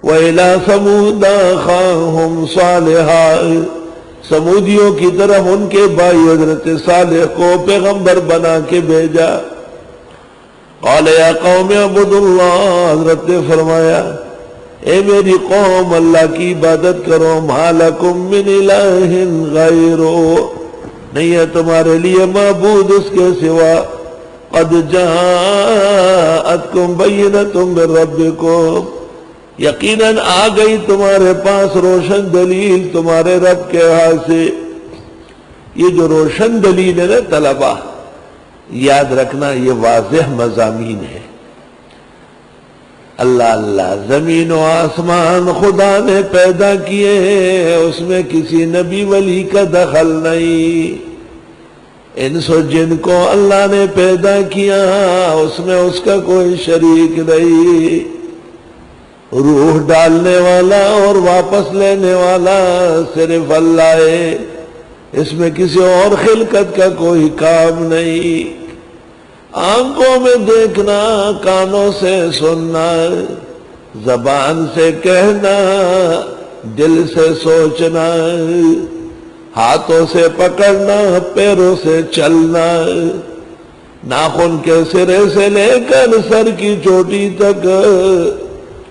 وَإِلَىٰ ثَمُودَ أَخَاهُمْ صَالِحًا، سمودیوں کی طرف ان کے بھائی حضرت صالح کو پیغمبر بنا کے بھیجا۔ قَالَ يَا قَوْمِ اعْبُدُوا اللَّهَ، حضرت نے فرمایا اے میری قوم اللہ کی عبادت کرو، مَا لَكُم مِّنْ إِلَٰهٍ غَيْرُهُ، نہیں ہے تمہارے لیے معبود اس کے سوا، قَدْ جَاءَتْكُمْ بَيِّنَةٌ مِّن رَّبِّكُمْ، یقیناً آ گئی تمہارے پاس روشن دلیل تمہارے رب کے ہاتھ سے۔ یہ جو روشن دلیل ہے نا طلبہ، یاد رکھنا یہ واضح مضامین ہے۔ اللہ اللہ، زمین و آسمان خدا نے پیدا کیے ہیں، اس میں کسی نبی ولی کا دخل نہیں۔ انس و جن کو اللہ نے پیدا کیا، اس میں اس کا کوئی شریک نہیں۔ روح ڈالنے والا اور واپس لینے والا صرف اللہ ہے، اس میں کسی اور خلقت کا کوئی کام نہیں۔ آنکھوں میں دیکھنا، کانوں سے سننا، زبان سے کہنا، دل سے سوچنا، ہاتھوں سے پکڑنا، پیروں سے چلنا، ناخن کے سرے سے لے کر سر کی چوٹی تک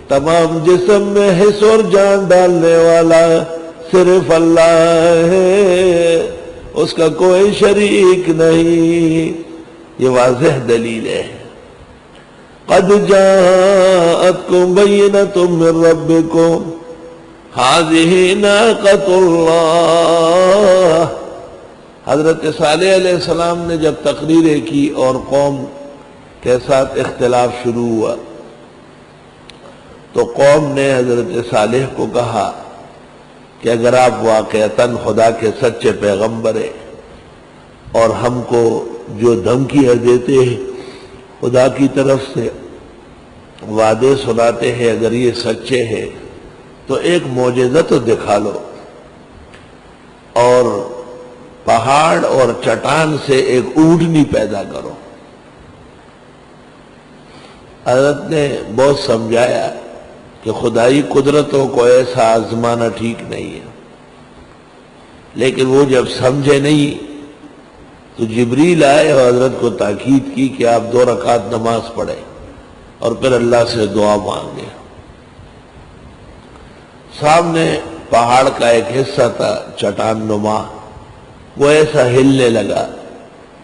تمام جسم میں حس اور جان ڈالنے والا صرف اللہ ہے، اس کا کوئی شریک نہیں۔ یہ واضح دلیل ہے۔ قد جاءتکم بینۃ من ربکم ھذہ ناقۃ اللہ۔ حضرت صالح علیہ السلام نے جب تقریریں کی اور قوم کے ساتھ اختلاف شروع ہوا تو قوم نے حضرت صالح کو کہا کہ اگر آپ واقعتاً خدا کے سچے پیغمبر ہیں اور ہم کو جو دھمکیاں دیتے ہیں خدا کی طرف سے وعدے سناتے ہیں، اگر یہ سچے ہیں تو ایک معجزہ تو دکھا لو، اور پہاڑ اور چٹان سے ایک اونٹنی پیدا کرو۔ حضرت نے بہت سمجھایا کہ خدائی قدرتوں کو ایسا آزمانا ٹھیک نہیں ہے، لیکن وہ جب سمجھے نہیں تو جبریل آئے اور حضرت کو تاکید کی کہ آپ 2 رکعت نماز پڑھیں اور پھر اللہ سے دعا مانگے۔ سامنے پہاڑ کا ایک حصہ تھا چٹان نما، وہ ایسا ہلنے لگا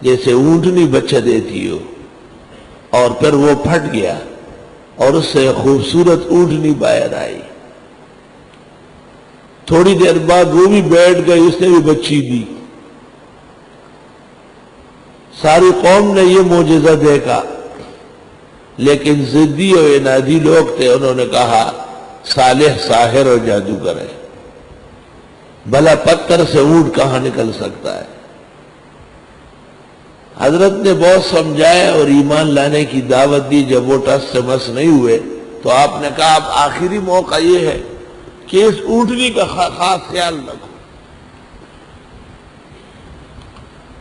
جیسے اونٹنی بچہ دیتی ہو، اور پھر وہ پھٹ گیا اور اس سے خوبصورت اونٹنی باہر آئی۔ تھوڑی دیر بعد وہ بھی بیٹھ گئی، اس نے بھی بچی دی۔ ساری قوم نے یہ معجزہ دیکھا، لیکن ضدی اور عنادی لوگ تھے، انہوں نے کہا صالح ساحر اور جادوگر ہے، بھلا پتھر سے اونٹ کہاں نکل سکتا ہے۔ حضرت نے بہت سمجھایا اور ایمان لانے کی دعوت دی۔ جب وہ ٹس سے مس نہیں ہوئے تو آپ نے کہا اب آخری موقع یہ ہے کہ اس اونٹنی کا خاص خیال رکھو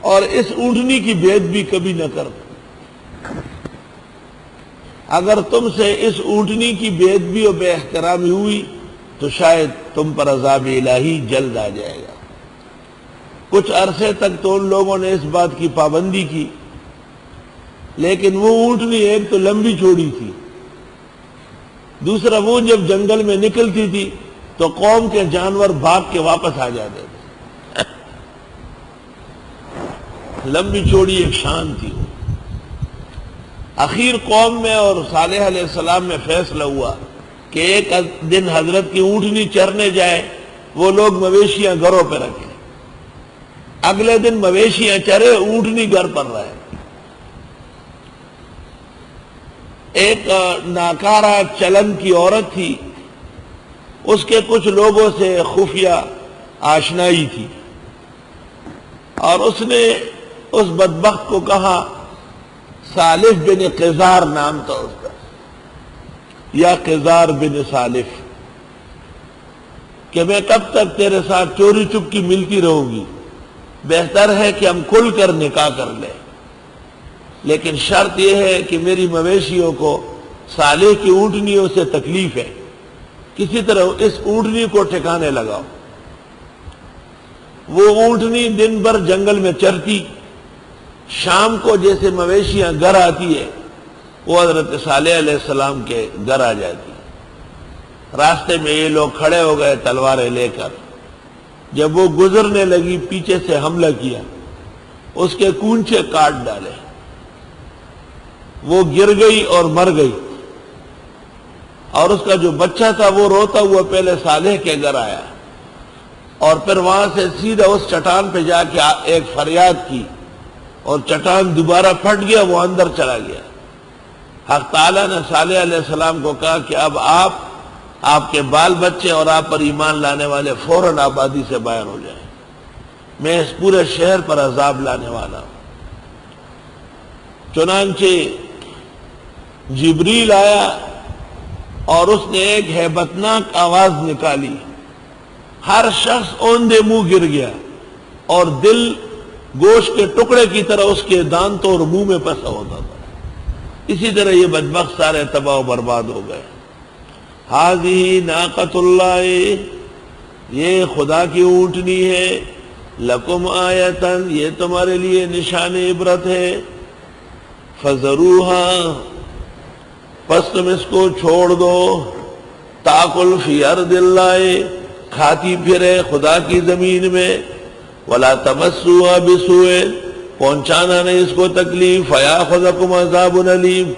اور اس اونٹنی کی بے ادبی کبھی نہ کرو۔ اگر تم سے اس اونٹنی کی بے ادبی اور بے احترامی ہوئی تو شاید تم پر عذاب الہی جلد آ جائے گا۔ کچھ عرصے تک تو ان لوگوں نے اس بات کی پابندی کی، لیکن وہ اونٹنی ایک تو لمبی چوڑی تھی، دوسرا وہ جب جنگل میں نکلتی تھی تو قوم کے جانور بھاگ کے واپس آ جاتے تھے۔ لمبی چوڑی ایک شان تھی۔ اخیر قوم میں اور صالح علیہ السلام میں فیصلہ ہوا کہ ایک دن حضرت کی اونٹنی چرنے جائے، وہ لوگ مویشیاں گھروں پہ رکھیں، اگلے دن مویشیاں چرے، اونٹنی گھر پر رہے۔ ایک ناکارہ چلن کی عورت تھی، اس کے کچھ لوگوں سے خفیہ آشنائی تھی، اور اس نے اس بدبخت کو کہا، صالح بن قزار نام تھا اس کا، یا قزار بن صالح، کہ میں کب تک تیرے ساتھ چوری چپکی ملتی رہوں گی، بہتر ہے کہ ہم کھل کر نکاح کر لیں، لیکن شرط یہ ہے کہ میری مویشیوں کو صالح کی اونٹنیوں سے تکلیف ہے، کسی طرح اس اونٹنی کو ٹھکانے لگاؤ۔ وہ اونٹنی دن بھر جنگل میں چرتی، شام کو جیسے مویشیاں گھر آتی ہے وہ حضرت صالح علیہ السلام کے گھر آ جاتی۔ راستے میں یہ لوگ کھڑے ہو گئے تلواریں لے کر، جب وہ گزرنے لگی پیچھے سے حملہ کیا، اس کے کونچے کاٹ ڈالے، وہ گر گئی اور مر گئی، اور اس کا جو بچہ تھا وہ روتا ہوا پہلے صالح کے گھر آیا، اور پھر وہاں سے سیدھا اس چٹان پہ جا کے ایک فریاد کی، اور چٹان دوبارہ پھٹ گیا، وہ اندر چلا گیا۔ حق تعالیٰ نے صالح علیہ السلام کو کہا کہ اب آپ کے بال بچے اور آپ پر ایمان لانے والے فوراً آبادی سے باہر ہو جائیں، میں اس پورے شہر پر عذاب لانے والا ہوں۔ چنانچہ جبریل آیا اور اس نے ایک ہیبتناک آواز نکالی، ہر شخص اوندے منہ گر گیا، اور دل گوشت کے ٹکڑے کی طرح اس کے دانتوں اور منہ میں پھنسا ہوتا تھا۔ اسی طرح یہ بدبخت سارے تباہ و برباد ہو گئے۔ ہذہ ناقۃ اللہ، یہ خدا کی اونٹنی ہے، لکم آیتن، یہ تمہارے لیے نشان عبرت ہے، فذروہا، پس تم اس کو چھوڑ دو، تاکل فی ارض اللہ، کھاتی پھرے خدا کی زمین میں، ولا تمسوها بسوء، پہنچانا نہیں اس کو تکلیف، فیاخذکم عذاب علیم،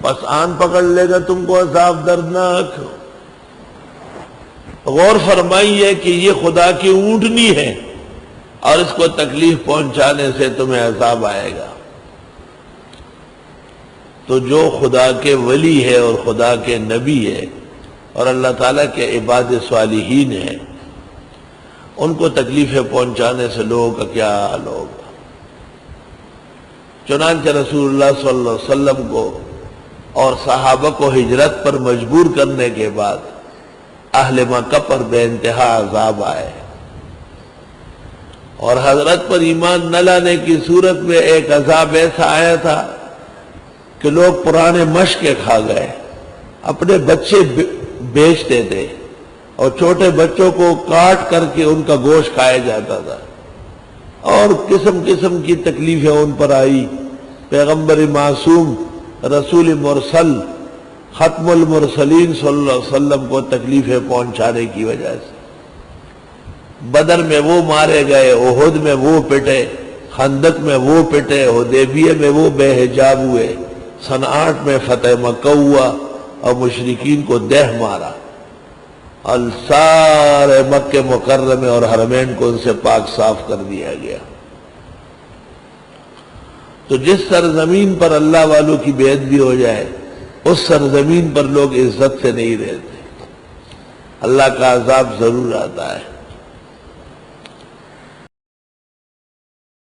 پس آن پکڑ لے گا تم کو عذاب دردناک۔ غور فرمائیے کہ یہ خدا کی اونٹنی ہے اور اس کو تکلیف پہنچانے سے تمہیں عذاب آئے گا۔ تو جو خدا کے ولی ہے اور خدا کے نبی ہے اور اللہ تعالیٰ کے عباد صالحین ہیں، ان کو تکلیفیں پہنچانے سے لوگوں کا کیا حال ہوگا۔ چنانچہ رسول اللہ صلی اللہ علیہ وسلم کو اور صحابہ کو ہجرت پر مجبور کرنے کے بعد اہل مکہ پر بے انتہا عذاب آئے، اور حضرت پر ایمان نہ لانے کی صورت میں ایک عذاب ایسا آیا تھا کہ لوگ پرانے مشقیں کھا گئے، اپنے بچے بیچتے تھے اور چھوٹے بچوں کو کاٹ کر کے ان کا گوشت کھایا جاتا تھا، اور قسم قسم کی تکلیفیں ان پر آئی۔ پیغمبر معصوم، رسول مرسل، ختم المرسلین صلی اللہ علیہ وسلم کو تکلیفیں پہنچانے کی وجہ سے بدر میں وہ مارے گئے، احد میں وہ پٹے، خندق میں وہ پٹے، حدیبیہ میں وہ بے حجاب ہوئے، سن 8 میں فتح مکہ ہوا اور مشرکین کو دہ مارا، اور سارے مکہ مکرمے اور حرمین کو ان سے پاک صاف کر دیا گیا۔ تو جس سرزمین پر اللہ والوں کی بے ادبی ہو جائے اس سرزمین پر لوگ عزت سے نہیں رہتے، اللہ کا عذاب ضرور آتا ہے۔